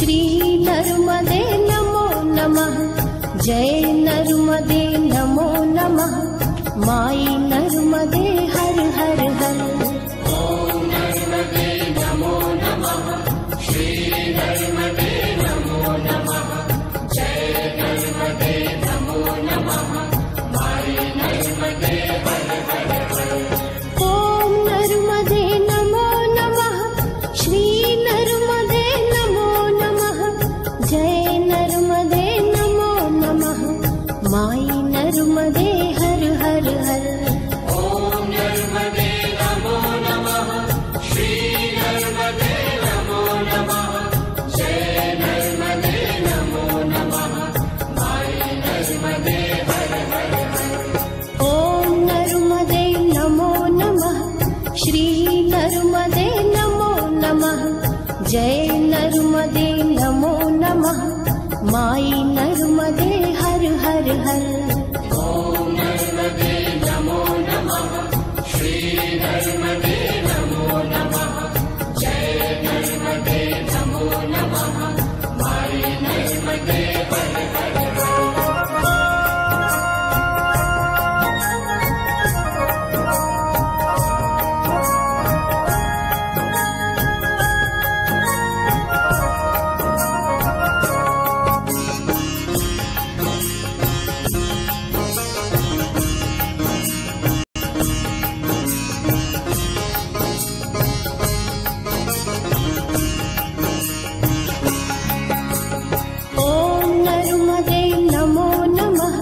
श्री नर्मदे नमो नमः। जय नर्मदे नमो नमः। माई नर्मदे हर हर हर। ओम नर्मदे नमो नमः। श्री नर्मदे नमो नमः। जय नर्मदे नमो नमः। माई नर्मदे हर हर हर। ओम नर्मदे नमो नमः। श्री नर्मदे नमो नमः। जय नर्मदे नमो नमः। माई नर्मदे हर हर हर। ओम नर्मदे नमो नमः। श्री नर्मदे नमो नमः। जय नर्मदे नमो नमः। माई नर्मदे हर हर हर। ओम नर्मदे नमो नमः। श्री नर्मदे नमो नमः। जय नर्मदे नमो नमः। माई नर्मदे हर हर हर। ओम नर्मदे नमो नमः। श्री नर्मदे नमो नमः। जय नर्मदे नमो नमः। माई नर्मदे हर हर हर। ओम नर्मदे नमो नमः।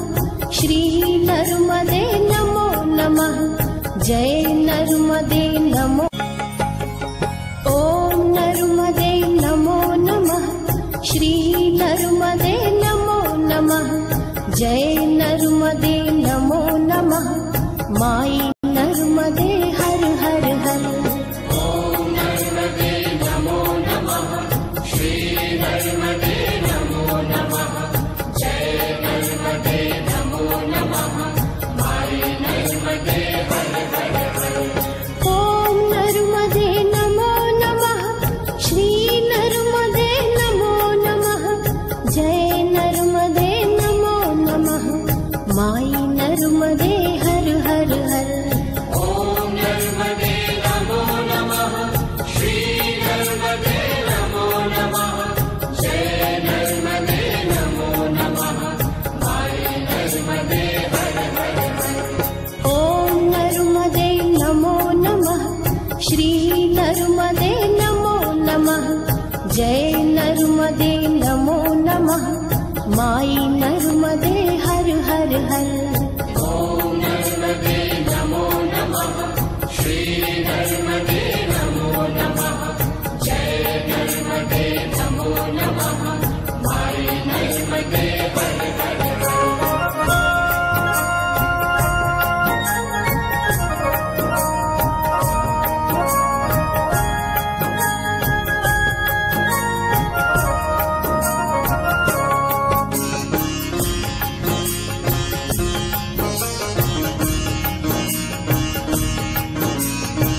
श्री नर्मदे नमो नमः। जय नर्मदे नमो। ओम नर्मदे नमो नमः। श्री नर्मदे नमो नमः। जय नर्मदे नमो नमः। माई नर्मदे हर हर हर। ओम नर्मदे नमो नमः। श्री नर्मदे नमो नमः। जय नर्मदे नमो नमः। माई नर्मदे हर हर हर। ओम नर्मदे नमो नमः। श्री नर्मदे नमो नमः। जय नर्मदे नमो नमः। माई नर्मदे हर हर हर। ओम नर्मदे नमो नमः। श्री नर्मदे नमो नमः। जय नर्मदे नमो नमः। माई नर्मदे हर हर हर। ओम नर्मदे नमो नमः। श्री नर्मदे नमो नमः। जय नर्मदे नमो नमः। माई नर्मदे हर हर हर। ओम नर्मदे नमो नमः। श्री नर्मदे नमो नमः। जय नर्मदे नमो नमः। माई नर्मदे हर हर हर।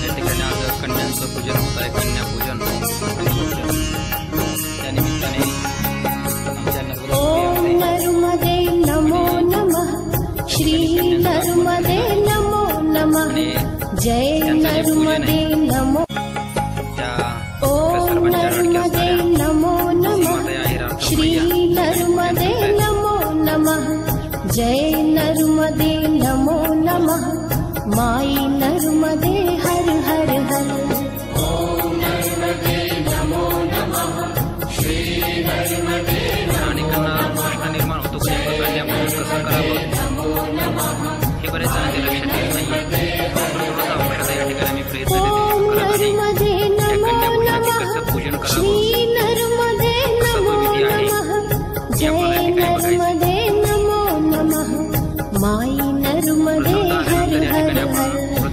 या ठिकाणी आज कन्यांचं पूजन होत आहे, कन्या पूजन आणि पूजन. त्या निमित्ताने आमच्या नर्मदा ओम नर्मदे नमो नमः. श्री नर्मदे नमो नमः. जय नर्मदे नमो. त्या ओम सर्वांच्या लाडक्या नर्मदे असणाऱ्या नमो नमः. माता या हिरावता श्री मैया नर्मदे नमो नमः. जय नर्मदे नमो नमः. माई नर्मदे हर हर हर. ओम नर्मदे नमो नमः. श्री नर्मदे अनेकांना प्रश्न निर्माण होतो की नेमकं कन्यापूजन कसं करावं नमो नमः. हे बरेच जणांच्या लक्षात येत नाही. थोडासा आपल्याला या ठिकाणी मी प्रयत्न ओम देते नर्मदे त्या नमो कन्यापूजनाचे नमः. कसं पूजन करावं, श्री नर्मदे नमो नमः. जय नर्मदे नमो नमः. माई नर्मदे हर हर हर.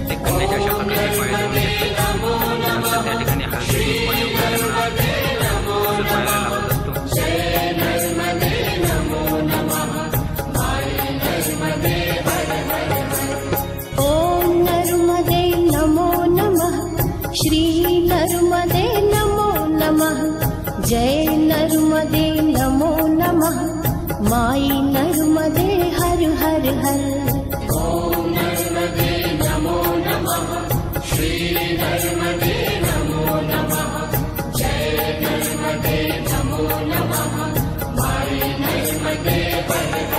नमः माई नर्मदे हर हर हर। ॐ नर्मदे नमो नमः श्री नर्मदे नमो नमः जय नर्मदे नमो नमः माई नर्मदे हर हर हर।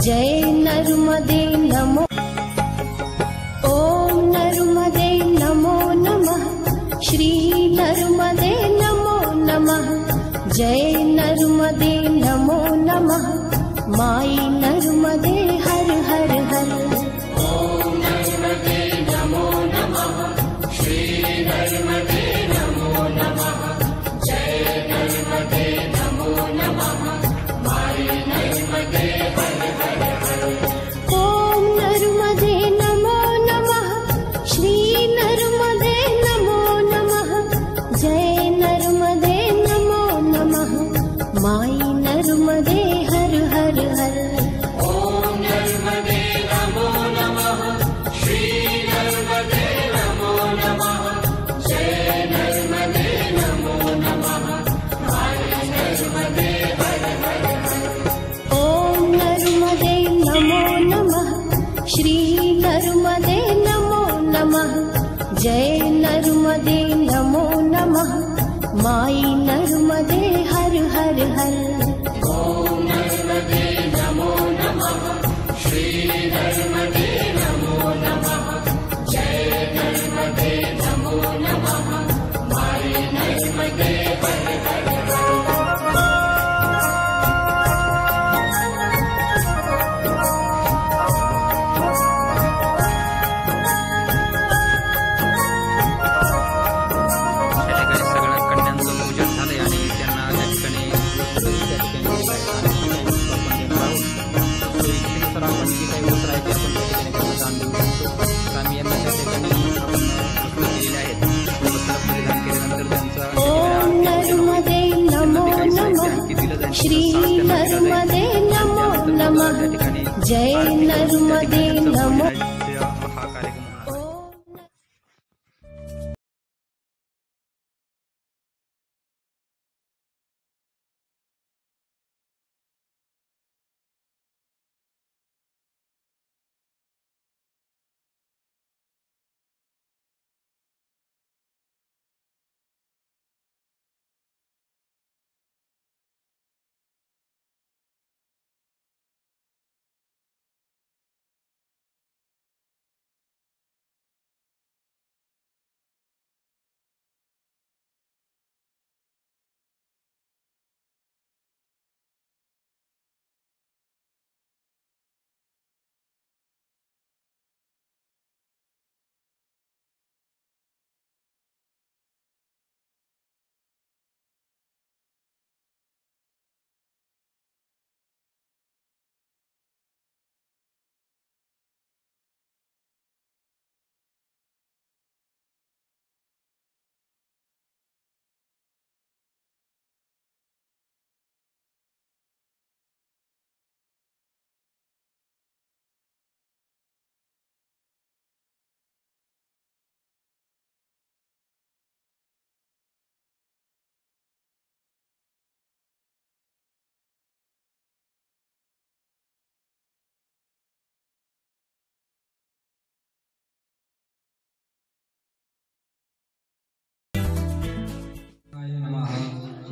जय नर्मदे नमो। ओम नर्मदे नमो नमः श्री नर्मदे नमो नमः जय नर्मदे नमो नमः माई नर्मदे हर हर हर। ॐ नर्मदे नमो नमः श्री नर्मदे नमो नमः जय नर्मदे नमो नमः माई नर्मदे हर हर हर। ओम नर्मदे नमो नमः श्री नर्मदे नमो नमः जय नर्मदे नमो नमः माई नर्मदे हर हर हर। ॐ नर्मदे नमो नमः श्री नर्मदे नमो नमः जय नर्मदे नमो नमः माई नर्मदे हर हर हर। ओम नर्मदे नमो नमः श्री नर्मदे नमो नमः जय नर्मदे नमो नमः माई नर्मदे हर हर हर। ॐ नर्मदे नमो नमः श्री नर्मदे नमो नमः जय नर्मदे नमो नमः माई नर्मदे हर हर हर। श्री नर्मदे नमो नमः जय नर्मदे नमो।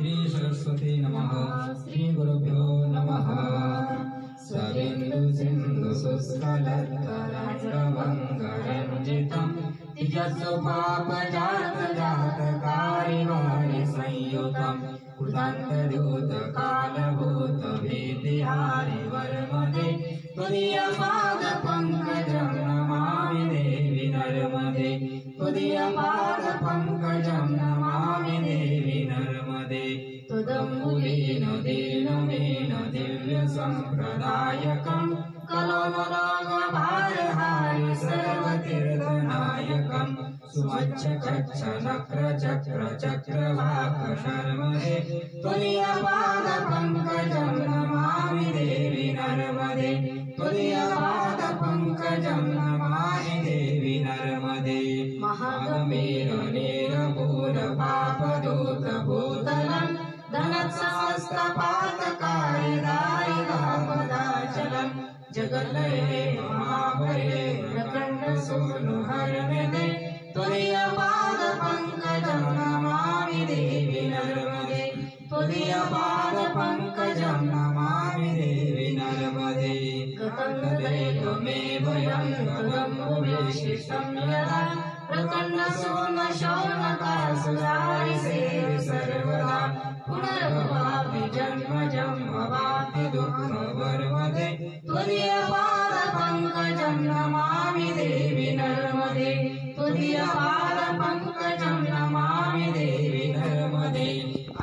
श्री सरस्वती नमः श्री गुरुभ्यो नमः। स्वरेन्दु सिन्धु शुष्कलत्तरङ्गभङ्गरञ्जितम् तिजस्वपापजातजातकारिवाणि संयुतम् कृतान्तद्यूतकालभूतभीतिहारि वर्मदे त्वदीयपादपङ्कजं नमामि देवि नर्मदे त्वदीयपादपङ्कजं नमामि कुदम्बुलीन दीनमीन दिव्यसम्प्रदायकं कलमरागभारहारि सर्वतीर्थनायकं सुमच्छकच्छनक्रचक्रचक्रवाकशर्मदे तुल्यपादपङ्कजं नमामि देवि नर्मदे तुल्यपादपङ्कजं नमामि देवि नर्मदे महागमेरनीरपूरपापदूतभूतलं धनत्सहस्रपातकारिदारिकापदाचलं जगल्लये महाभये प्रकण्डसूनुहरनिधे तुल्यपादपङ्कजं नमामि देवि नर्मदे तुल्यपादपङ्कजं नमामि देवि नर्मदे गतमेव यं गतमुवेशितं यदा प्रकण्डसूनशौनकासुरारिसेवि सर्वदा पुनर्भवापि जन्मजं भवापि दुःखवर्मदे तुल्यपादपङ्कजं नमामि देवि नर्मदे तुल्यपादपङ्कजं नमामि देवि नर्मदे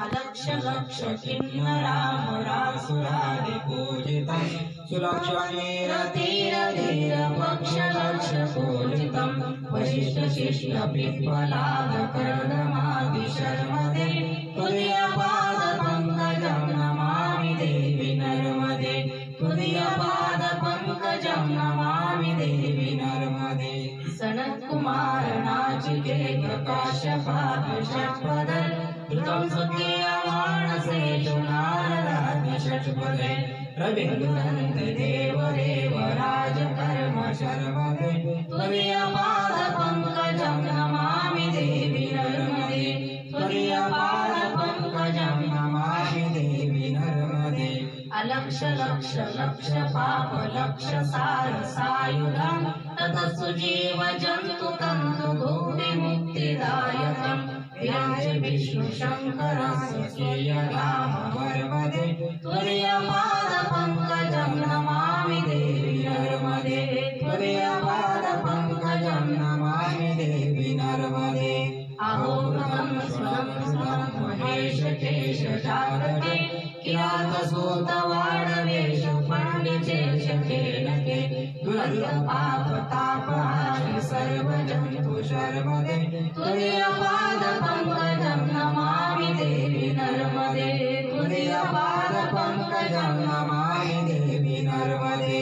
अलक्ष लक्ष किन्नरामरासुरादिपूजितं सुलक्षणीरतीरधीरपक्षलक्षपूजितं वसिष्ठशिष्टपिप्पलादकर्दमादिशर्मदे तुल्यपादपङ्कजं नमामि देवि नर्मदे तुल्यपादपङ्कजं नमामि देवि नर्मदे सनत्कुमार नाचिकेत काश्यपाद ऋतं सुखीयमानसेषु नारदाद्य षट्पदे रविन्दुनन्द देवदेव राजकर्म शर्मदे तुल्यपादपङ्कजं नमामि देवि नर्मदे तुल्यपादपङ्कजं नमामि देवि नर्मदे अलक्ष लक्ष लक्ष पाप लक्ष सार सायुधं ततसुजीव जन्तु तन्तु भुक्ति मुक्तिदायकम् विराज विष्णु शंकर स्वकीयनाम वर्मदे तुल्यपादपङ्कजं नमामि देवि नर्मदे तुल्यपादपङ्कजं नमामि देवि नर्मदे अहोमं स्वं महेश केश जातके किरातसूतवाडवेश पण्डितेश केनके दुरन्तपापतापहारि सर्वजन्तु शर्मदे तुल्यपादपङ्कजं नमामि देवि नर्मदे तुल्यपादपङ्कजं नमामि देवि नर्मदे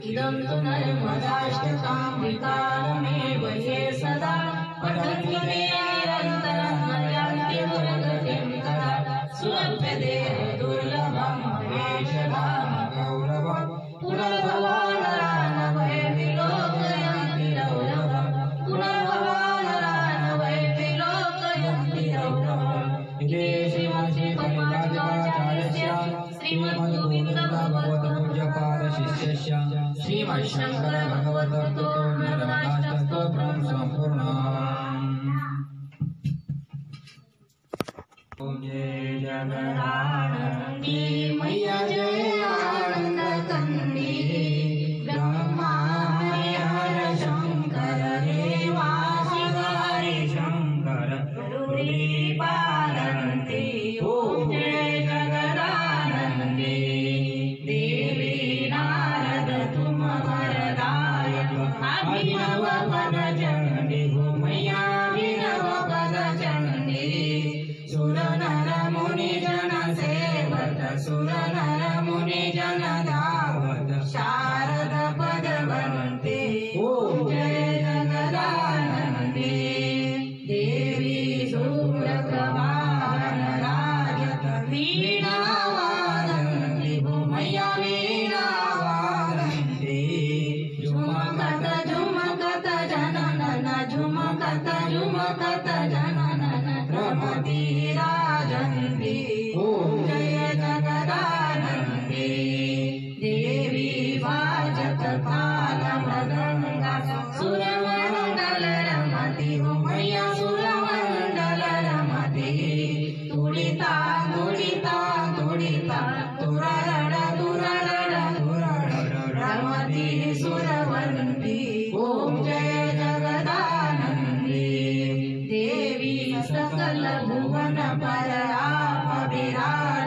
इदं तु नर्मदाष्टकामृतामेव ये सदा पठन्ति निरन्तरं नयान्ति दुर्गतिं तदा सुलभ्यते दुर्लभं महेशधाम गौरवं पुनर्भवानरानवैति लोकयन्ति रौरवं पुनर्भवानरानवैति लोकयन्ति रौरवम् इति श्रीमद्श्रीपरिव्राजकाचार्यस्य श्रीमद्गोविन्दभगवत्पूज्यपादशिष्यस्य श्रीमच्छङ्करभगवद्गीतोत्तरस्तोत्रं सम्पूर्णम्। ओम जय जगदानंदी मैया जय आनंद कंदी ब्रह्मा हर शंकर देवा शिव हरि शंकर गौरी पालन्ति। ओम जय जगदानंदी देवी नारद तुम वरदायक अभिनव पद चंडी हो मैया अभिनव पद चंडी सुर नर मुनि जन सेवत सुर नर मुनि जन धावत शारद पदवन्ते। ओम जय जगदानंदी देवी शुभ्रप्रभावन राजत वीणा वादन्ति भूमया वीणा वादन्ति झुमकत झुमकत जननन झुमकत झुमकत जननन रमति राजन्ति। ओम जय जगदानंदी देवी वाजत ताल मृदंगा सुरमण्डल रमति भूमया सुरमण्डल रमति तुडिता तुडिता तुडिता तुरलड तुरलड तुरलड रमति सुरवन्ति। ओम जय जगदानंदी देवी सकल भुवन पर आप विराज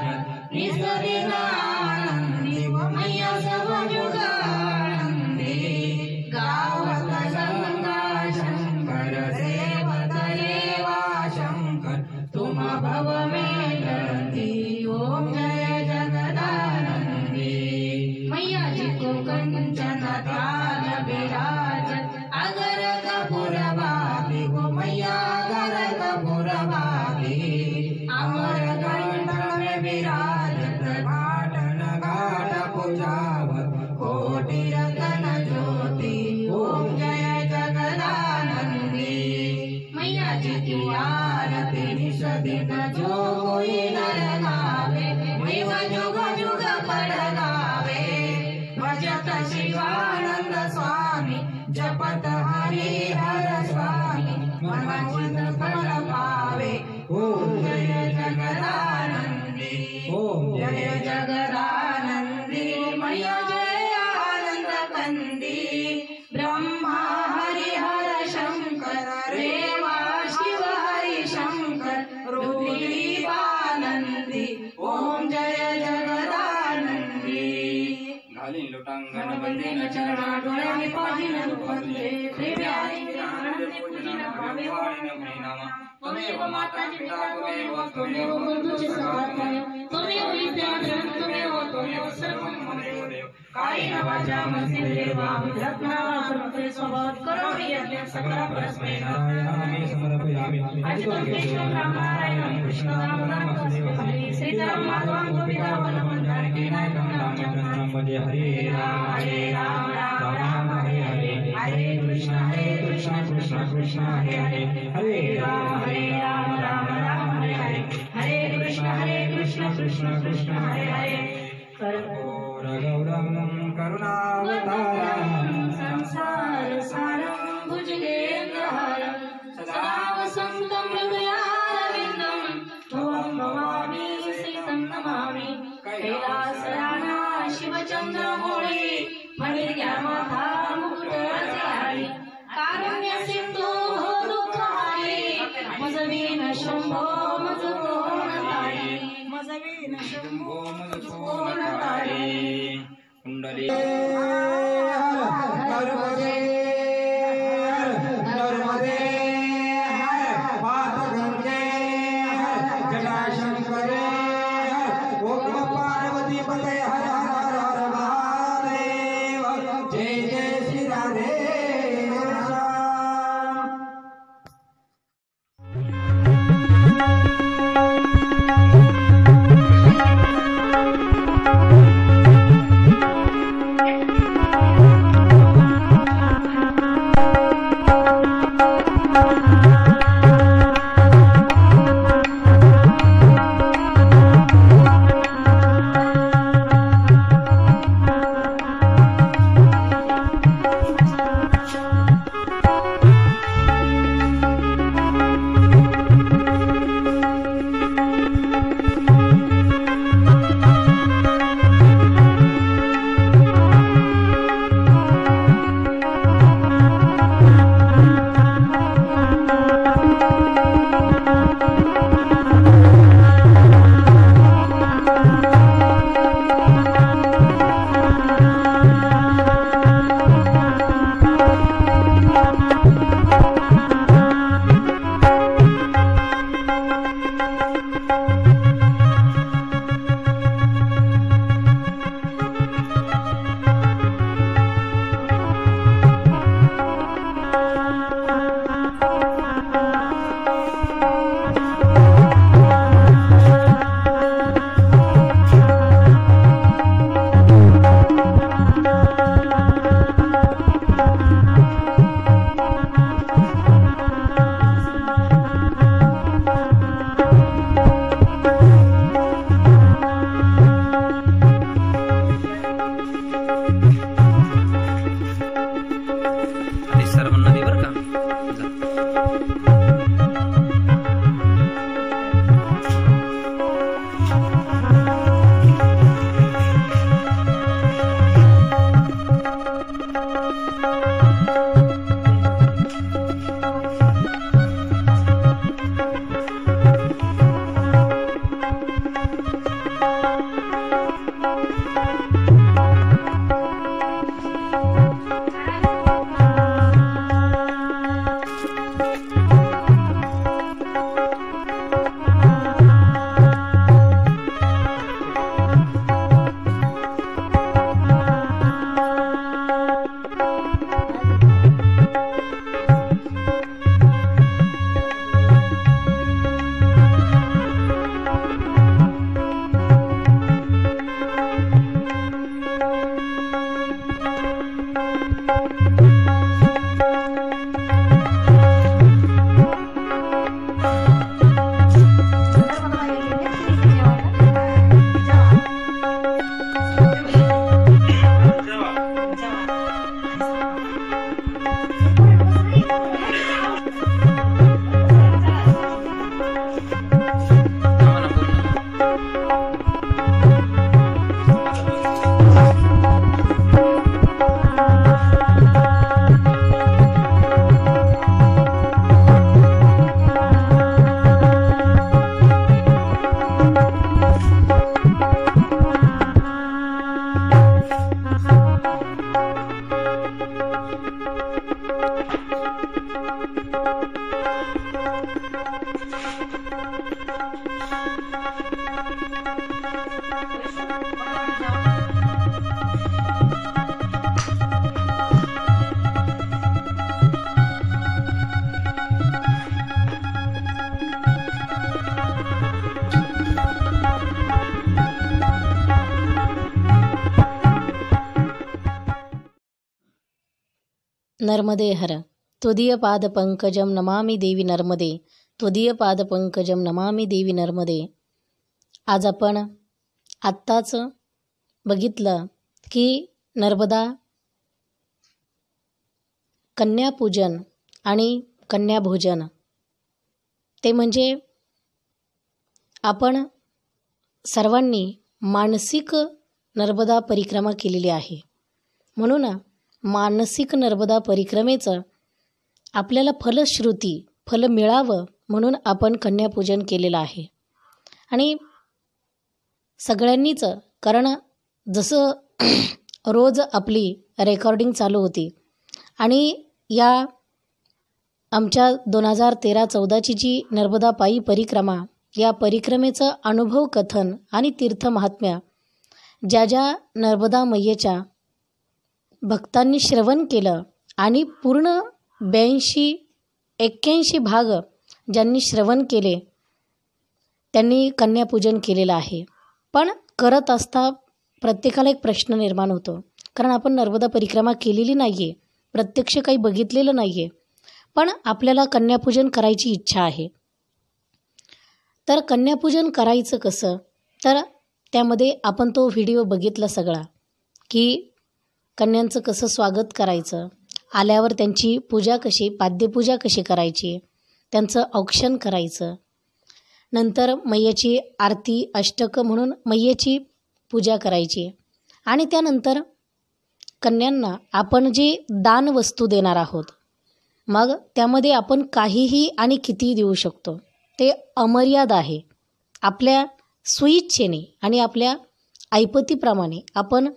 मनवांचित फल पावे ओम जय जगदानंदी ओम जय जगदानंदी मैया जय आनंद कंदी ब्रह्मा हरिहर शंकर रेवा शिव हरि शंकर रूपीवानंदी ओम जय जगदानंदी घालीन लोटांगण बंदे न चरणा डोळ्यांनी पाहिन रूपंदे प्रेम्याने आनंदे पूजन भावे वाळीन प्रेनामा त्वमेव माता पिता त्वमेव बंधुचे सहाय त्वमेव विद्याधरं त्वमेव सर्वं ममेव देव कायेन वाचा मनसेन्द्रियैर्वा बुद्ध्यात्मना सर्वत्र स्वभावात् करोमि यज्ञं सकलं परस्मै नारायणाय समर्पयामि अच्युतं केशवं रामनारायणं कृष्णं वासुदेवं श्रीधरं माधवं गोपिकावल्लभं जानकीनायकं रामचन्द्रं वन्दे हरे राम राम राम हरे हरे हरे कृष्ण कृष्ण कृष्ण हरे हरे हरे राम राम राम हरे हरे हरे कृष्ण कृष्ण कृष्ण हरे हरे कर्पूरगौरं करुणावतारं संसारसारं भुजगेन्द्रहारं सदा वसन्तं हृदयारविन्दं त्वं भवामि सीतं नमामि कैलासयाना शिवचन्द्रमौळि मणिर्ज्ञानमाता मुकुटरत्नानि कारुण्यसिन्धो दुःखहारी मजवीन शम्भो मजकोणतारी मजवीन शम्भो मजकोणतारी कुंडली नर्मदे नर्मदे पातगंगे जटाशंकरे ओम पार्वती पते हर हर हर महादेव जय जय श्री राधे नर्मदे हर त्वदीयपादपङ्कजं नमामि देवी नर्मदे, त्वदीयपादपङ्कजं नमामि देवी नर्मदे. आज आपण आत्ताच बघितलं की नर्मदा कन्यापूजन आणि कन्याभोजन ते म्हणजे आपण सर्वांनी मानसिक नर्मदा परिक्रमा केलेली आहे. म्हणून मानसिक नर्मदा परिक्रमेचं आपल्याला फलश्रुती फल मिळावं म्हणून आपण कन्यापूजन केलेलं आहे. आणि सगळ्यांनीच, कारण जसं रोज आपली रेकॉर्डिंग चालू होती आणि या आमच्या 2013-14ची जी नर्मदा पायी परिक्रमा, या परिक्रमेचं अनुभव कथन आणि तीर्थमहात्म्य ज्या ज्या नर्मदा मैयेच्या भक्तांनी श्रवण केलं आणि पूर्ण 82-81 भाग ज्यांनी श्रवण केले त्यांनी कन्यापूजन केलेलं आहे. पण करत असता प्रत्येकाला एक प्रश्न निर्माण होतो, कारण आपण नर्मदा परिक्रमा केलेली नाही आहे, प्रत्यक्ष काही बघितलेलं नाही आहे, पण आपल्याला कन्यापूजन करायची इच्छा आहे. तर कन्यापूजन करायचं कसं, तर त्यामध्ये आपण तो व्हिडिओ बघितला सगळा, की कन्यांचं कसं स्वागत करायचं, आल्यावर त्यांची पूजा कशी, पाद्यपूजा कशी करायची, त्यांचं औक्षण करायचं, नंतर मैयेची आरती अष्टक म्हणून मैयेची पूजा करायची, आणि त्यानंतर कन्यांना आपण जी दान वस्तू देणार आहोत, मग त्यामध्ये आपण काहीही आणि कितीही देऊ शकतो. ते अमर्याद आहे. आपल्या स्वेच्छेने आणि आपल्या ऐपतीप्रमाणे आपण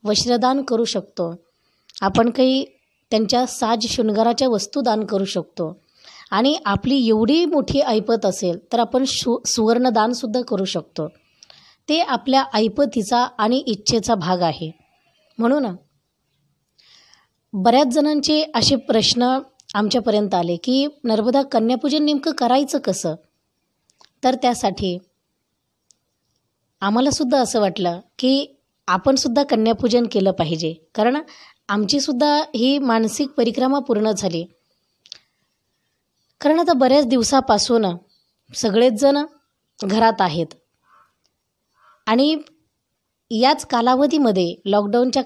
वस्त्रदान करू शकतो, आपण काही त्यांच्या साज शृंगाराच्या वस्तू दान करू शकतो, आणि आपली एवढी मोठी ऐपत असेल तर आपण सुवर्णदानसुद्धा करू शकतो. ते आपल्या ऐपतीचा आणि इच्छेचा भाग आहे. म्हणून बऱ्याच जणांचे असे प्रश्न आमच्यापर्यंत आले की नर्मदा कन्यापूजन नेमकं करायचं कसं. तर त्यासाठी आम्हालासुद्धा असं वाटलं की आपणसुद्धा कन्यापूजन केलं पाहिजे, कारण आमचीसुद्धा ही मानसिक परिक्रमा पूर्ण झाली. कारण आता बऱ्याच दिवसापासून सगळेच जण घरात आहेत आणि याच कालावधीमध्ये, लॉकडाऊनच्या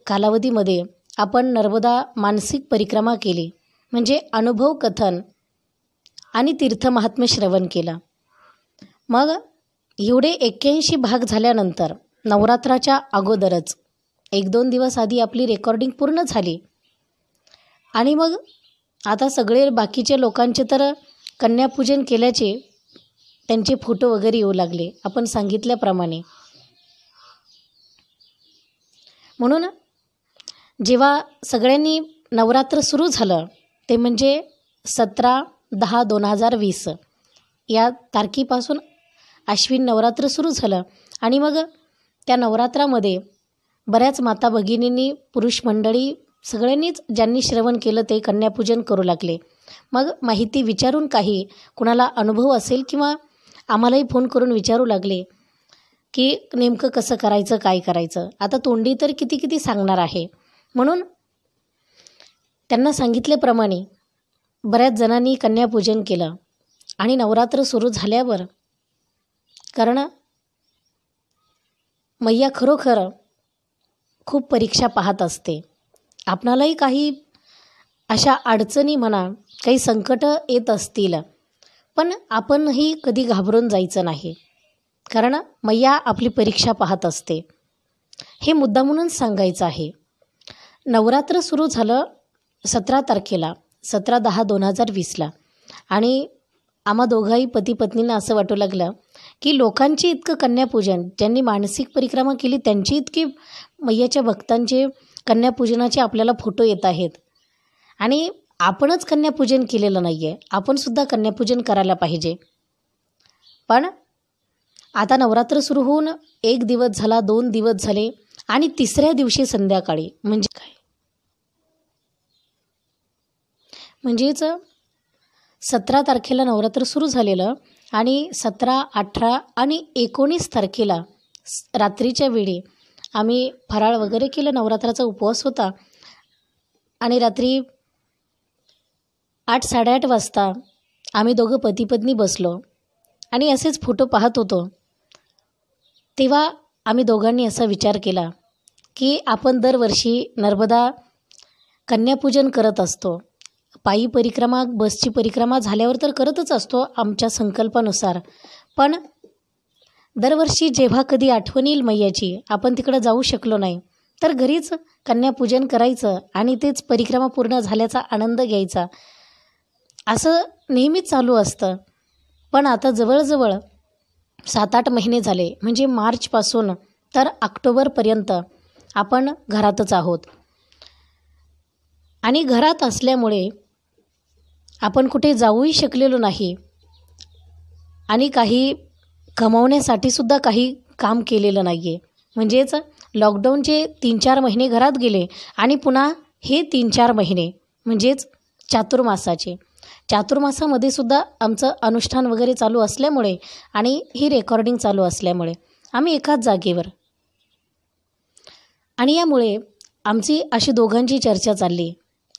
कालावधीमध्ये आपण नर्मदा मानसिक परिक्रमा केली, म्हणजे अनुभव कथन आणि तीर्थमहात्म्य श्रवण केलं. मग एवढे 81 भाग झाल्यानंतर नवरात्राच्या अगोदरच 1-2 दिवस आधी आपली रेकॉर्डिंग पूर्ण झाली, आणि मग आता सगळे बाकीचे लोकांचे तर कन्यापूजन केल्याचे त्यांचे फोटो वगैरे येऊ लागले आपण सांगितल्याप्रमाणे. म्हणून जेव्हा सगळ्यांनी नवरात्र सुरू झालं ते म्हणजे 17/10/2020 या तारखेपासून आश्विन नवरात्र सुरू झालं, आणि मग त्या नवरात्रामध्ये बऱ्याच माता भगिनींनी, पुरुष मंडळी सगळ्यांनीच ज्यांनी श्रवण केलं ते कन्यापूजन करू लागले. मग माहिती विचारून, काही कुणाला अनुभव असेल किंवा आम्हालाही फोन करून विचारू लागले की नेमकं कसं करायचं, काय करायचं. आता तोंडी तर किती सांगणार आहे. म्हणून त्यांना सांगितल्याप्रमाणे बऱ्याच जणांनी कन्यापूजन केलं. आणि नवरात्र सुरू झाल्यावर, कारण मैया खरोखर खूप परीक्षा पाहत असते, आपणालाही काही अशा अडचणी म्हणा, काही संकट येत असतील, पण आपणही कधी घाबरून जायचं नाही, कारण मैया आपली परीक्षा पाहत असते. हे मुद्दा म्हणून सांगायचं आहे. नवरात्र सुरू झालं 17 तारखेला, 17/10/2020ला, आणि आम्हा दोघाही पती पत्नींना असं वाटू लागलं की लोकांचे इतकं कन्यापूजन, ज्यांनी मानसिक परिक्रमा केली त्यांची इतकी मैयाच्या भक्तांचे कन्यापूजनाचे आपल्याला फोटो येत आहेत, आणि आपणच कन्यापूजन केलेलं नाही आहे, आपणसुद्धा कन्यापूजन करायला पाहिजे. पण आता नवरात्र सुरू होऊन 1 दिवस झाला, 2 दिवस झाले, आणि 3ऱ्या दिवशी संध्याकाळी म्हणजे काय, म्हणजेच 17 तारखेला नवरात्र सुरू झालेलं, आणि 17, 18 आणि 19 तारखेला रात्रीच्या वेळी आम्ही फराळ वगैरे केलं, नवरात्राचा उपवास होता. आणि रात्री 8 साडेआठ वाजता आम्ही दोघं पती पत्नी बसलो आणि असेच फोटो पाहत होतो. तेव्हा आम्ही दोघांनी असा विचार केला की आपण दरवर्षी नर्मदा कन्यापूजन करत असतो. पायी परिक्रमा, बसची परिक्रमा झाल्यावर तर करतच असतो आमच्या संकल्पानुसार. पण दरवर्षी जेव्हा कधी आठवण येईल मैयाची, आपण तिकडं जाऊ शकलो नाही, तर घरीच कन्यापूजन करायचं आणि तेच परिक्रमा पूर्ण झाल्याचा आनंद घ्यायचा, असं नेहमीच चालू असतं. पण आता जवळजवळ 7-8 महिने झाले, म्हणजे मार्चपासून तर ऑक्टोबरपर्यंत आपण घरातच आहोत. आणि घरात असल्यामुळे आपण कुठे जाऊही शकलेलो नाही आणि काही कमवण्यासाठीसुद्धा काही काम केलेलं नाही आहे. म्हणजेच लॉकडाऊनचे 3-4 महिने घरात गेले आणि पुन्हा हे 3-4 महिने म्हणजेच चातुर्मासामध्ये सुद्धा आमचं अनुष्ठान वगैरे चालू असल्यामुळे आणि ही रेकॉर्डिंग चालू असल्यामुळे आम्ही एकाच जागेवर. आणि यामुळे आमची अशी दोघांची चर्चा चालली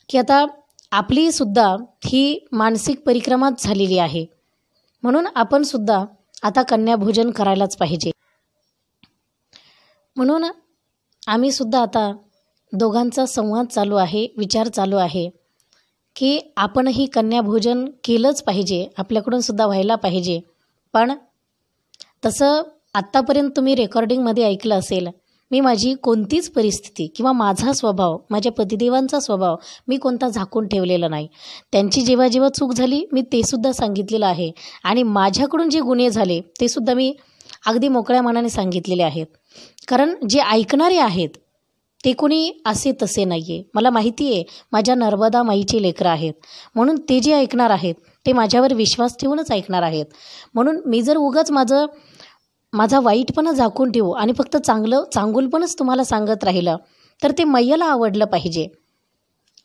की आता आपलीसुद्धा ही मानसिक परिक्रमाच झालेली आहे, म्हणून आपण सुद्धा आता कन्याभोजन करायलाच पाहिजे. म्हणून आम्हीसुद्धा आता दोघांचा संवाद चालू आहे, विचार चालू आहे की आपणही कन्याभोजन केलंच पाहिजे, आपल्याकडून सुद्धा व्हायला पाहिजे. पण तसं आत्तापर्यंत तुम्ही रेकॉर्डिंगमध्ये ऐकलं असेल, मी माझी कोणतीच परिस्थिती किंवा माझा स्वभाव, माझ्या पतिदेवांचा स्वभाव मी कोणता झाकून ठेवलेला नाही. त्यांची जेव्हा जेव्हा चूक झाली मी ते सुद्धा सांगितलेलं आहे आणि माझ्याकडून जे गुन्हे झाले ते सुद्धा मी अगदी मोकळ्या मनाने सांगितलेले आहेत. कारण जे ऐकणारे आहेत ते कोणी असे तसे नाही आहे. मला माहिती आहे माझ्या नर्मदा माईचे लेकरं आहेत, म्हणून ते जे ऐकणार आहेत ते माझ्यावर विश्वास ठेवूनच ऐकणार आहेत. म्हणून मी जर उगाच माझा वाईटपणा झाकून ठेवू आणि फक्त चांगुलपणच तुम्हाला सांगत राहिलं तर ते मैयाला आवडलं पाहिजे.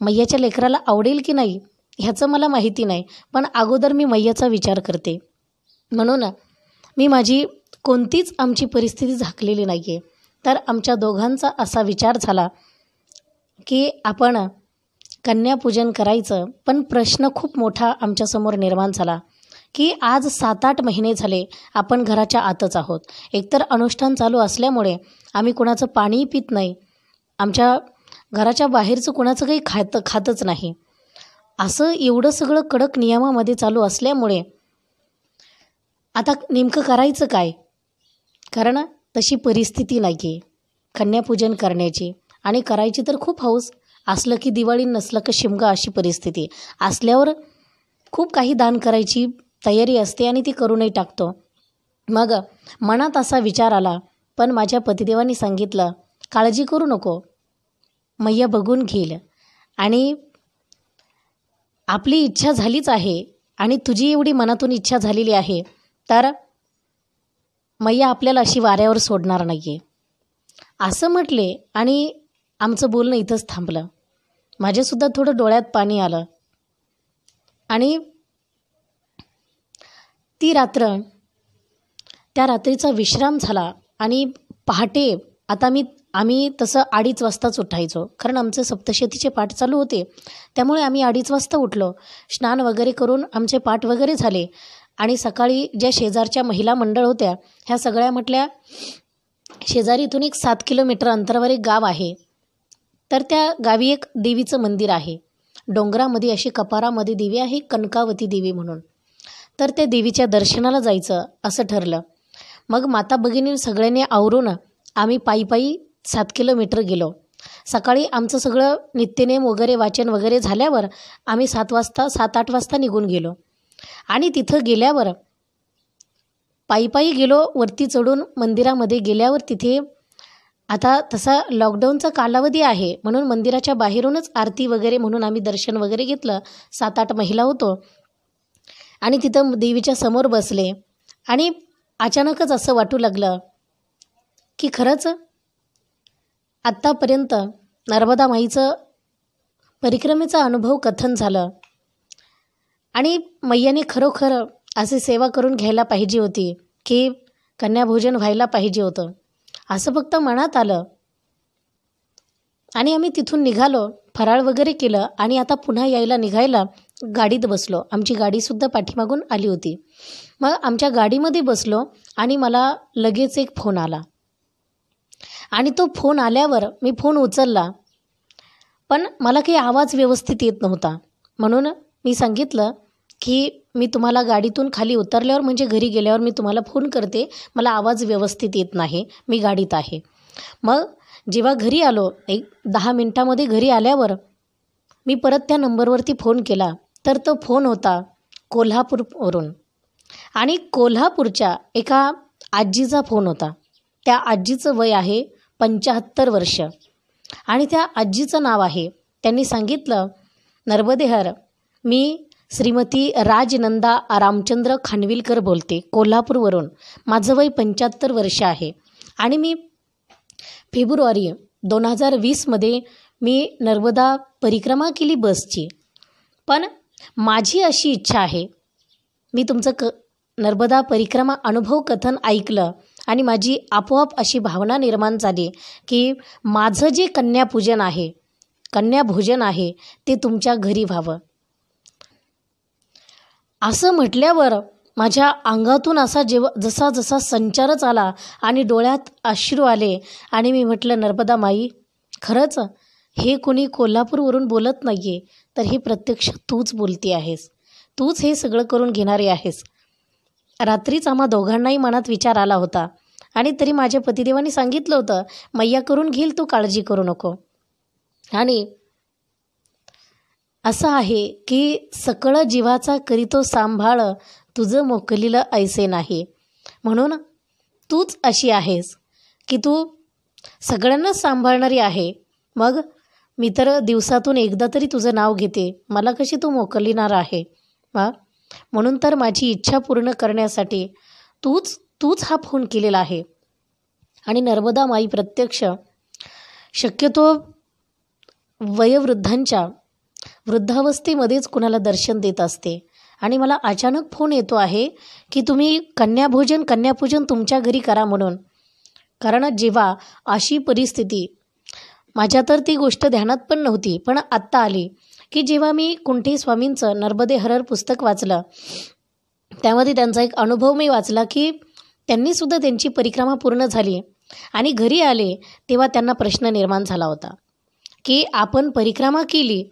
मैयाच्या लेकराला आवडेल की नाही ह्याचं मला माहिती नाही, पण अगोदर मी मैयाचा विचार करते. म्हणून मी माझी कोणतीच आमची परिस्थिती झाकलेली नाही आहे. तर आमच्या दोघांचा असा विचार झाला की आपण कन्यापूजन करायचं. पण प्रश्न खूप मोठा आमच्यासमोर निर्माण झाला की आज 7-8 महिने झाले आपण घराच्या आतच आहोत. एकतर अनुष्ठान चालू असल्यामुळे आम्ही कुणाचं पाणीही पित नाही, आमच्या घराच्या बाहेरचं कुणाचं काही खातच नाही. असं एवढं सगळं कडक नियमामध्ये चालू असल्यामुळे आता नेमकं करायचं काय? कारण तशी परिस्थिती नाही आहे कन्यापूजन करण्याची. आणि करायची तर खूप हौस, असलं की दिवाळी, नसलं की शिमगा, अशी परिस्थिती असल्यावर खूप काही दान करायची तयारी असते आणि ती करूनही टाकतो. मग मनात असा विचार आला, पण माझ्या पतिदेवांनी सांगितलं काळजी करू नको, मैया बघून घेईल आणि आपली इच्छा झालीच आहे आणि तुझी एवढी मनातून इच्छा झालेली आहे तर मैया आपल्याला अशी वाऱ्यावर सोडणार नाही आहे असं म्हटले. आणि आमचं बोलणं इथंच थांबलं. माझ्यासुद्धा थोडं डोळ्यात पाणी आलं. आणि त्या रात्रीचा विश्राम झाला आणि पहाटे आता आम्ही तसं 2:30 वाजताच उठायचो, कारण आमचे सप्तशतीचे पाठ चालू होते. त्यामुळे आम्ही 2:30 वाजता उठलो, स्नान वगैरे करून आमचे पाठ वगैरे झाले. आणि सकाळी ज्या शेजारच्या महिला मंडळ होत्या ह्या सगळ्या म्हटल्या, शेजारी इथून एक 7 किलोमीटर अंतरावर एक गाव आहे, तर त्या गावी एक देवीचं मंदिर आहे. डोंगरामध्ये अशी कपारामध्ये देवी आहे, कनकावती देवी म्हणून. तर त्या देवीच्या दर्शनाला जायचं असं ठरलं. मग माता भगिनी सगळ्यांनी आवरून आम्ही पायी 7 किलोमीटर गेलो. सकाळी आमचं सगळं नित्यनेम वगैरे वाचन वगैरे झाल्यावर आम्ही 7-8 वाजता निघून गेलो. आणि तिथं गेल्यावर पायी गेलो, वरती चढून मंदिरामध्ये गेल्यावर तिथे आता तसा लॉकडाऊनचा कालावधी आहे म्हणून मंदिराच्या बाहेरूनच आरती वगैरे म्हणून आम्ही दर्शन वगैरे घेतलं. 7-8 महिला होतो आणि तिथं देवीच्या समोर बसले. आणि अचानकच असं वाटू लागलं की खरंच आत्तापर्यंत नर्मदा माईचं परिक्रमेचा अनुभव कथन झालं आणि मैयाने खरोखर असे सेवा करून घ्यायला पाहिजे होती की कन्याभोजन व्हायला पाहिजे होतं असं फक्त मनात आलं. आणि आम्ही तिथून निघालो. फराळ वगैरे केलं आणि आता पुन्हा यायला निघायला गाडीत बसलो. आमची गाडीसुद्धा पाठीमागून आली होती. मग आमच्या गाडीमध्ये बसलो आणि मला लगेच एक फोन आला आणि तो फोन आल्यावर मी फोन उचलला, पण मला काही आवाज व्यवस्थित येत नव्हता. म्हणून मी सांगितलं की मी तुम्हाला गाडीतून खाली उतरल्यावर म्हणजे घरी गेल्यावर मी तुम्हाला फोन करते, मला आवाज व्यवस्थित येत नाही, मी गाडीत आहे. मग जेव्हा घरी आलो, एक 10 मिनटामध्ये घरी आल्यावर मी परत त्या नंबरवरती फोन केला, तर तो फोन होता कोल्हापूरवरून आणि कोल्हापूरच्या एका आजीचा फोन होता. त्या आजीचं वय आहे 75 वर्ष आणि त्या आजीचं नाव आहे, त्यांनी सांगितलं, नर्मदेहर, मी श्रीमती राजनंदा रामचंद्र खानविलकर बोलते कोल्हापूरवरून. माझं वय 75 वर्ष आहे आणि मी फेब्रुवारी 2020मध्ये मी नर्मदा परिक्रमा केली बसची. पण माझी अशी इच्छा आहे, मी तुमचं नर्मदा परिक्रमा अनुभव कथन ऐकलं आणि माझी आपोआप अशी भावना निर्माण झाली की माझं जे कन्यापूजन आहे, कन्याभोजन आहे, ते तुमच्या घरी व्हावं. असं म्हटल्यावर माझ्या अंगातून असा जसा जसा संचारच आला आणि डोळ्यात अश्रू आले आणि मी म्हटलं, नर्मदा माई, खरंच हे कोणी कोल्हापूरवरून बोलत नाही आहे, तर हे प्रत्यक्ष तूच बोलती आहेस, तूच हे सगळं करून घेणारी आहेस. रात्रीच आम्हा दोघांनाही मनात विचार आला होता आणि तरी माझ्या पतिदेवांनी सांगितलं होतं, मैया करून घेईल, तू काळजी करू नको. आणि असं आहे की सकळ जीवाचा करीतो सांभाळ, तुझं मोकलीलं ऐसे नाही. म्हणून तूच अशी आहेस की तू सगळ्यांनाच सांभाळणारी आहे. मग मी तर दिवसातून एकदा तरी तुझं नाव घेते, मला कशी तू मोकलिणार आहे. म्हणून तर माझी इच्छा पूर्ण करण्यासाठी तूच हा फोन केलेला आहे. आणि नर्मदा माई प्रत्यक्ष शक्यतो वयोवृद्धांच्या वृद्धावस्थेमध्येच कुणाला दर्शन देत असते. आणि मला अचानक फोन येतो आहे की तुम्ही कन्यापूजन तुमच्या घरी करा म्हणून. कारण जेव्हा अशी परिस्थिती, माझ्या तर ती गोष्ट ध्यानात पण नव्हती, पण आत्ता आली की जेव्हा मी कुंठे स्वामींचं नर्मदे हरर पुस्तक वाचलं, त्यामध्ये त्यांचा एक अनुभव मी वाचला की त्यांनीसुद्धा त्यांची परिक्रमा पूर्ण झाली आणि घरी आले तेव्हा त्यांना प्रश्न निर्माण झाला होता की आपण परिक्रमा केली,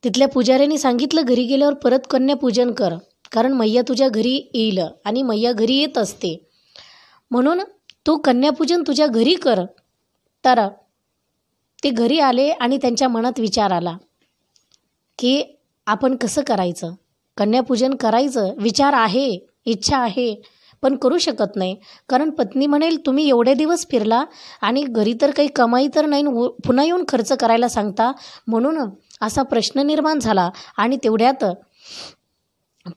तिथल्या पुजाऱ्यांनी सांगितलं घरी गेल्यावर परत कन्यापूजन कर, कारण मैया तुझ्या घरी येईल आणि मैया घरी येत असते, म्हणून तू कन्यापूजन तुझ्या घरी कर. तर ते घरी आले आणि त्यांच्या मनात विचार आला की आपण कसं करायचं, कन्यापूजन करायचं, विचार आहे, इच्छा आहे, पण करू शकत नाही. कारण पत्नी म्हणेल तुम्ही एवढे दिवस फिरला आणि घरी तर काही कमाई तर नाही, पुन्हा येऊन खर्च करायला सांगता. म्हणून असा प्रश्न निर्माण झाला. आणि तेवढ्यात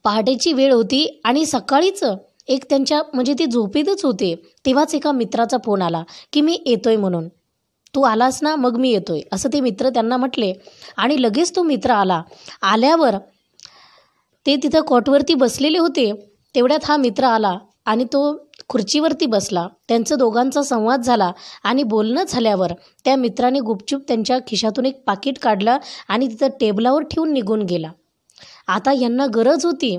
पहाटेची वेळ होती आणि सकाळीच एक त्यांच्या म्हणजे ते झोपेतच होते तेव्हाच एका मित्राचा फोन आला की मी येतोय म्हणून, तू आलास ना, मग मी येतोय असं ते मित्र त्यांना म्हटले. आणि लगेच तो मित्र आल्यावर ते तिथं कॉटवरती बसलेले होते, तेवढ्यात हा मित्र आला आणि तो खुर्चीवरती बसला. त्यांचं दोघांचा संवाद झाला आणि बोलणं झाल्यावर त्या मित्राने गुपचूप त्यांच्या खिशातून एक पाकिट काढलं आणि तिथं टेबलावर ठेवून निघून गेला. आता यांना गरज होती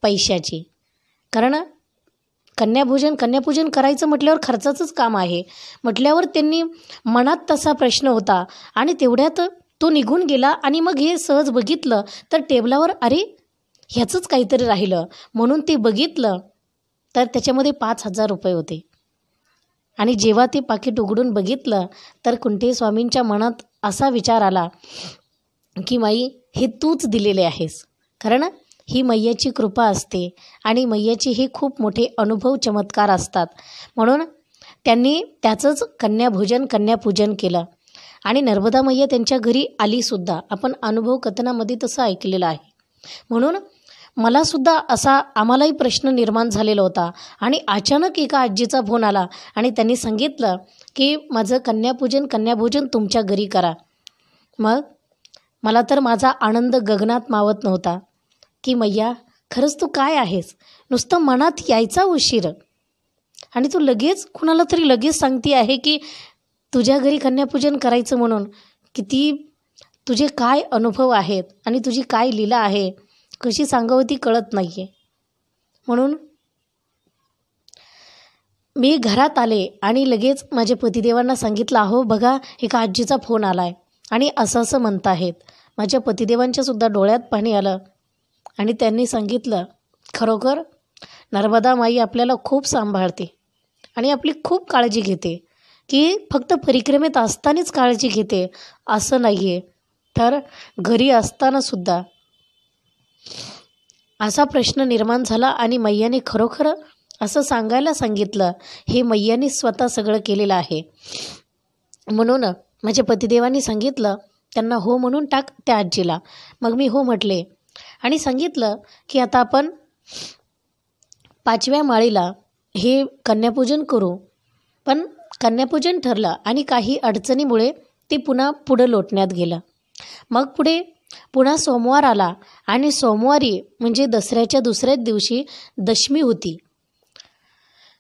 पैशाची, कारण कन्यापूजन करायचं म्हटल्यावर खर्चाचंच काम आहे म्हटल्यावर त्यांनी मनात तसा प्रश्न होता. आणि तेवढ्यात तो निघून गेला आणि मग हे सहज बघितलं तर टेबलावर अरे ह्याचंच काहीतरी राहिलं. म्हणून ते बघितलं तर त्याच्यामध्ये 5,000 रुपये होते. आणि जेव्हा ते पाकिट उघडून बघितलं तर कुंठे स्वामींच्या मनात असा विचार आला की माई हे तूच दिलेले आहेस, कारण ही मैयाची कृपा असते आणि मैयाचे हे खूप मोठे अनुभव चमत्कार असतात. म्हणून त्यांनी त्याचंच कन्यापूजन केलं आणि नर्मदा मैया त्यांच्या घरी आलीसुद्धा. आपण अनुभव कथनामध्ये तसं ऐकलेलं आहे. म्हणून मलासुद्धा असा आम्हालाही प्रश्न निर्माण झालेला होता आणि अचानक एका आजीचा फोन आला आणि त्यांनी सांगितलं की माझं कन्याभोजन तुमच्या घरी करा. मग मला तर माझा आनंद गगनात मावत नव्हता की मैया खरंच तू काय आहेस, नुसतं मनात यायचा उशीर आणि तू लगेच कुणाला तरी लगेच सांगती आहे की तुझ्या घरी कन्यापूजन करायचं म्हणून. किती तुझे काय अनुभव आहेत आणि तुझी काय लीला आहे, कशी सांगावं ती कळत नाही आहे. म्हणून मी घरात आले आणि लगेच माझ्या पतिदेवांना सांगितलं, अहो बघा एका आजीचा फोन आला आहे आणि असं असं म्हणत आहेत. माझ्या पतिदेवांच्यासुद्धा डोळ्यात पाणी आलं आणि त्यांनी सांगितलं, खरोखर नर्मदा माई आपल्याला खूप सांभाळते आणि आपली खूप काळजी घेते, की फक्त परिक्रमेत असतानाच काळजी घेते असं नाही आहे, तर घरी असतानासुद्धा. असा प्रश्न निर्माण झाला आणि मैयाने खरोखर असं सांगायला सांगितलं, हे मैयाने स्वतः सगळं केलेलं आहे. म्हणून माझ्या पतिदेवांनी सांगितलं त्यांना हो म्हणून टाक त्या आजीला. मग मी हो म्हटले आणि सांगितलं की आता आपण 5व्या माळीला हे कन्यापूजन करू. पण कन्यापूजन ठरलं आणि काही अडचणीमुळे ते पुन्हा पुढं लोटण्यात गेलं. मग पुन्हा सोमवार आला आणि सोमवारी म्हणजे दसऱ्याच्या दुसऱ्याच दिवशी दशमी होती,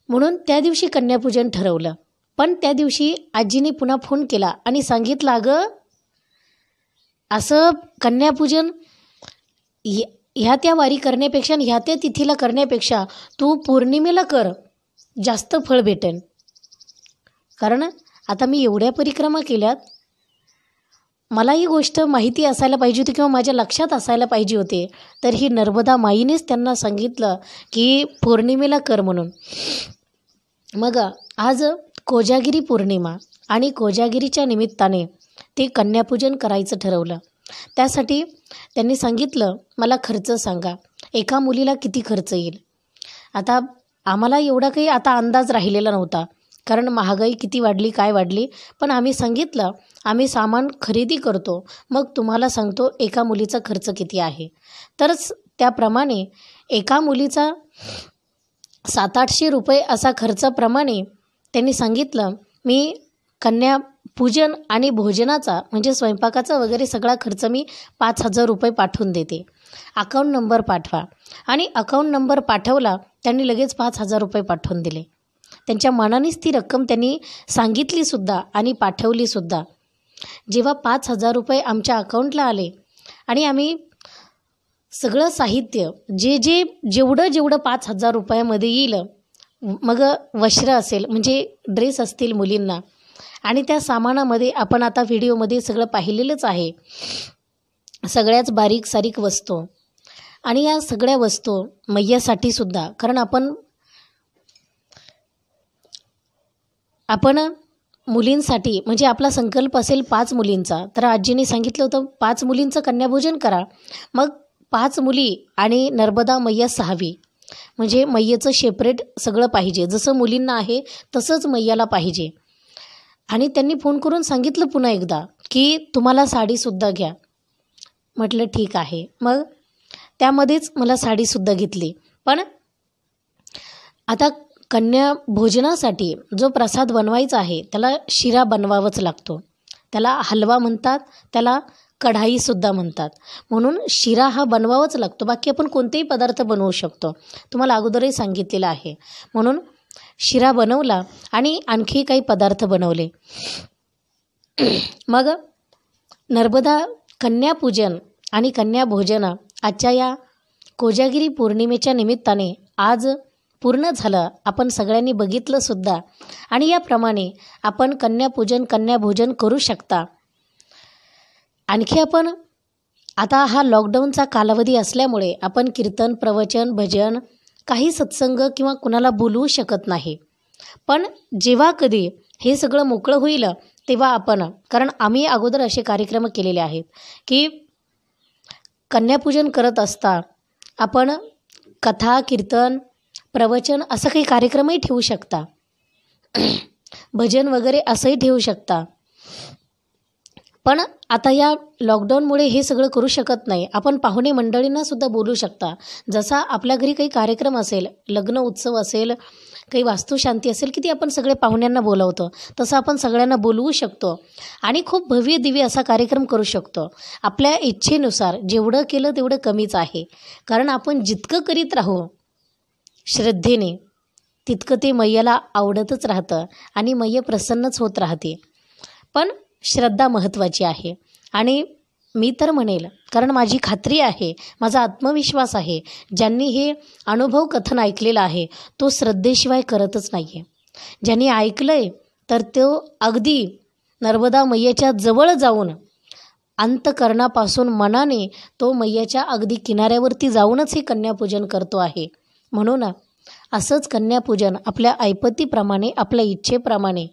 म्हणून त्या दिवशी कन्यापूजन ठरवलं. पण त्या दिवशी आजीने पुन्हा फोन केला आणि सांगितलं, अगं असं कन्यापूजन ह्या त्या वारी करण्यापेक्षा आणि ह्या त्या तिथीला करण्यापेक्षा तू पौर्णिमेला कर, जास्त फळ भेटेल. कारण आता मी एवढ्या परिक्रमा केल्यात, मला ही गोष्ट माहिती असायला पाहिजे होती किंवा माझ्या लक्षात असायला पाहिजे होते. तर ही नर्मदा माईनेच त्यांना सांगितलं की पौर्णिमेला कर म्हणून. मग आज कोजागिरी पौर्णिमा आणि कोजागिरीच्या निमित्ताने ते कन्यापूजन करायचं ठरवलं. त्यासाठी त्यांनी सांगितलं, मला खर्च सांगा, एका मुलीला किती खर्च येईल. आता आम्हाला एवढा काही आता अंदाज राहिलेला नव्हता, कारण महागाई किती वाढली काय वाढली. पण आम्ही सांगितलं आम्ही सामान खरेदी करतो, मग तुम्हाला सांगतो एका मुलीचा खर्च किती आहे. तरच त्याप्रमाणे एका मुलीचा 700-800 रुपये असा खर्चाप्रमाणे त्यांनी सांगितलं, मी कन्यापूजन आणि भोजनाचा म्हणजे स्वयंपाकाचा वगैरे सगळा खर्च मी 5000 रुपये पाठवून देते, अकाउंट नंबर पाठवा. आणि अकाउंट नंबर पाठवला, त्यांनी लगेच 5000 रुपये पाठवून दिले. त्यांच्या मनानेच ती रक्कम त्यांनी सांगितलीसुद्धा आणि पाठवलीसुद्धा. जेव्हा 5000 रुपये आमच्या अकाउंटला आले आणि आम्ही सगळं साहित्य जेवढं 5000 रुपयामध्ये येईल, मग वस्त्र असेल म्हणजे ड्रेस असतील मुलींना, आणि त्या सामानामध्ये आपण आता व्हिडिओमध्ये सगळं पाहिलेलंच आहे, सगळ्याच बारीक सारीक वस्तू. आणि या सगळ्या वस्तू मैयासाठी सुद्धा, कारण आपण मुलींसाठी म्हणजे आपला संकल्प असेल 5 मुलींचा, तर आजीने सांगितलं होतं 5 मुलींचं कन्याभोजन करा. मग 5 मुली आणि नर्मदा मैया 6वी, म्हणजे मैयेचं सेपरेट सगळं पाहिजे, जसं मुलींना आहे तसंच मैयाला पाहिजे. आणि त्यांनी फोन करून सांगितलं पुन्हा एकदा की तुम्हाला साडीसुद्धा घ्या. म्हटलं ठीक आहे. मग त्यामध्येच मला साडीसुद्धा घेतली. पण आता कन्या भोजनासाठी जो प्रसाद बनवायचा आहे त्याला शिरा बनवावाच लागतो. त्याला हलवा म्हणतात, त्याला कढाईसुद्धा म्हणतात. म्हणून शिरा हा बनवावाच लागतो. बाकी आपण कोणतेही पदार्थ बनवू शकतो, तुम्हाला अगोदरही सांगितलेलं आहे. म्हणून शिरा बनवला आणि आणखी काही पदार्थ बनवले. मग नर्मदा कन्यापूजन आणि कन्याभोजन आजच्या या कोजागिरी पौर्णिमेच्या निमित्ताने आज पूर्ण झालं. आपण सगळ्यांनी बघितलंसुद्धा. आणि याप्रमाणे आपण कन्यापूजन कन्याभोजन करू शकता. आणखी आपण आता हा लॉकडाऊनचा कालावधी असल्यामुळे आपण कीर्तन प्रवचन भजन काही सत्संग किंवा कुणाला बोलवू शकत नाही. पण जेव्हा कधी हे सगळं मोकळं होईल तेव्हा आपण, कारण आम्ही अगोदर असे कार्यक्रम केलेले आहेत की कन्यापूजन करत असता आपण कथा कीर्तन प्रवचन असं काही कार्यक्रमही ठेवू शकता, भजन वगैरे असंही ठेवू शकता. पण आता या लॉकडाऊनमुळे हे सगळं करू शकत नाही. आपण पाहुणे मंडळींनासुद्धा बोलू शकता. जसा आपल्या घरी काही कार्यक्रम असेल, लग्न उत्सव असेल, काही वास्तुशांती असेल की ती आपण सगळे पाहुण्यांना बोलवतो, तसं आपण सगळ्यांना बोलवू शकतो आणि खूप भव्य दिव्य असा कार्यक्रम करू शकतो. आपल्या इच्छेनुसार जेवढं केलं तेवढं कमीच आहे. कारण आपण जितकं करीत राहू श्रद्धेने तितकं ते मैयाला आवडतच राहतं आणि मैया प्रसन्नच होत राहते. पण श्रद्धा महत्त्वाची आहे. आणि मी तर म्हणेल, कारण माझी खात्री आहे, माझा आत्मविश्वास आहे, ज्यांनी हे अनुभव कथन ऐकलेलं आहे तो श्रद्धेशिवाय करतच नाही आहे. ज्यांनी ऐकलं आहे तर तो अगदी नर्मदा मैयाच्या जवळ जाऊन अंतकरणापासून मनाने तो मैयाच्या अगदी किनाऱ्यावरती जाऊनच हे कन्यापूजन करतो आहे. म्हणून असंच कन्यापूजन आपल्या ऐपतीप्रमाणे, आपल्या इच्छेप्रमाणे,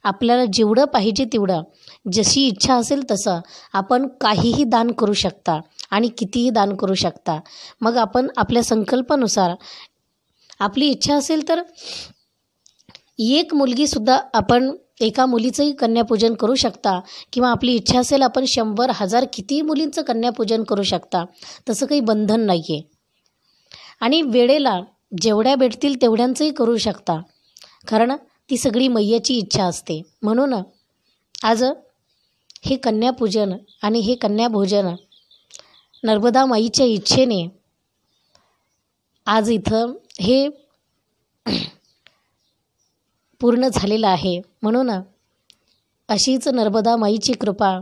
आपल्याला जेवढं पाहिजे तेवढं, जशी इच्छा असेल तसं आपण काहीही दान करू शकता आणि कितीही दान करू शकता. मग आपण आपल्या संकल्पानुसार, आपली इच्छा असेल तर एक मुलगीसुद्धा आपण एका मुलीचंही कन्यापूजन करू शकता, किंवा आपली इच्छा असेल आपण 100, 1000 कितीही मुलींचं कन्यापूजन करू शकता. तसं काही बंधन नाही आहे. आणि वेळेला जेवढ्या भेटतील तेवढ्यांचंही करू शकता, कारण ती सगळी मैयाची इच्छा असते. म्हणून आज हे कन्यापूजन आणि हे कन्याभोजन नर्मदा माईच्या इच्छेने आज इथं हे पूर्ण झालेलं आहे. म्हणून अशीच नर्मदा माईची कृपा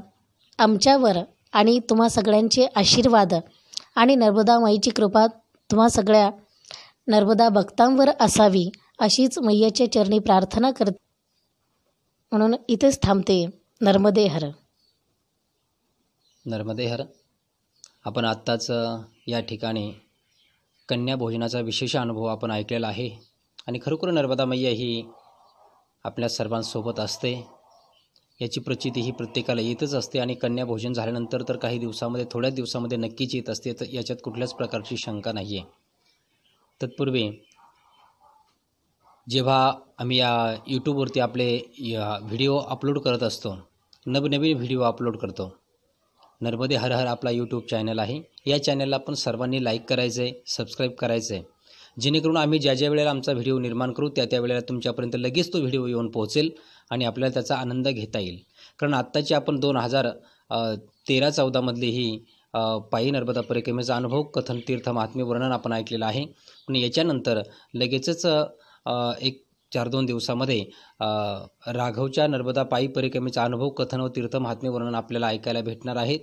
आमच्यावर आणि तुम्हा सगळ्यांचे आशीर्वाद आणि नर्मदा माईची कृपा तुम्हा सगळ्या नर्मदा भक्तांवर असावी, अशीच मैयाच्या चरणी प्रार्थना करते. म्हणून इथेच थांबते. नर्मदे हर. नर्मदे हर. आपण आत्ताच या ठिकाणी कन्याभोजनाचा विशेष अनुभव आपण ऐकलेला आहे. आणि खरोखर नर्मदा मैया ही आपल्या सर्वांसोबत असते, याची प्रचिती ही प्रत्येकाला येतच असते. आणि कन्याभोजन झाल्यानंतर तर काही दिवसामध्ये, थोड्याच दिवसामध्ये नक्कीच येत असते, तर याच्यात कुठल्याच प्रकारची शंका नाही आहे. तत्पूर्वी जेव्हा आम्ही या यूट्यूबवरती आपले व्हिडिओ अपलोड करत असतो, नवनवीन व्हिडिओ अपलोड करतो, नर्मदे हर हर आपला यूट्यूब चॅनल आहे. या चॅनलला पण सर्वांनी लाईक करायचं आहे, सबस्क्राईब करायचं आहे, जेणेकरून आम्ही ज्या ज्या वेळेला आमचा व्हिडिओ निर्माण करू त्या वेळेला तुमच्यापर्यंत लगेच तो व्हिडिओ येऊन पोहोचेल आणि आपल्याला त्याचा आनंद घेता येईल. कारण आत्ताची आपण 2013-14मधली ही पायी नर्मदा परिक्रमेचा अनुभव, कथन, तीर्थ, महात्म्य, वर्णन आपण ऐकलेलं आहे. पण याच्यानंतर लगेचच 1-4-2 दिवसामध्ये राघवच्या नर्मदा पायी परिक्रमेचा अनुभव, कथन व तीर्थ, महात्म्य, वर्णन आपल्याला ऐकायला भेटणार आहे.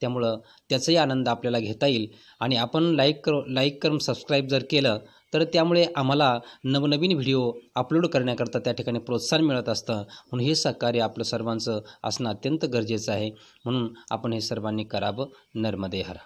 त्यामुळं त्याचाही आनंद आपल्याला घेता येईल. आणि आपण लाईक करून सबस्क्राईब जर केलं तर त्यामुळे आम्हाला नवनवीन व्हिडिओ अपलोड करण्याकरता त्या ठिकाणी प्रोत्साहन मिळत असतं. म्हणून हे सहकार्य आपलं सर्वांचं असणं अत्यंत गरजेचं आहे. म्हणून आपण हे सर्वांनी करावं. नर्मदे हर.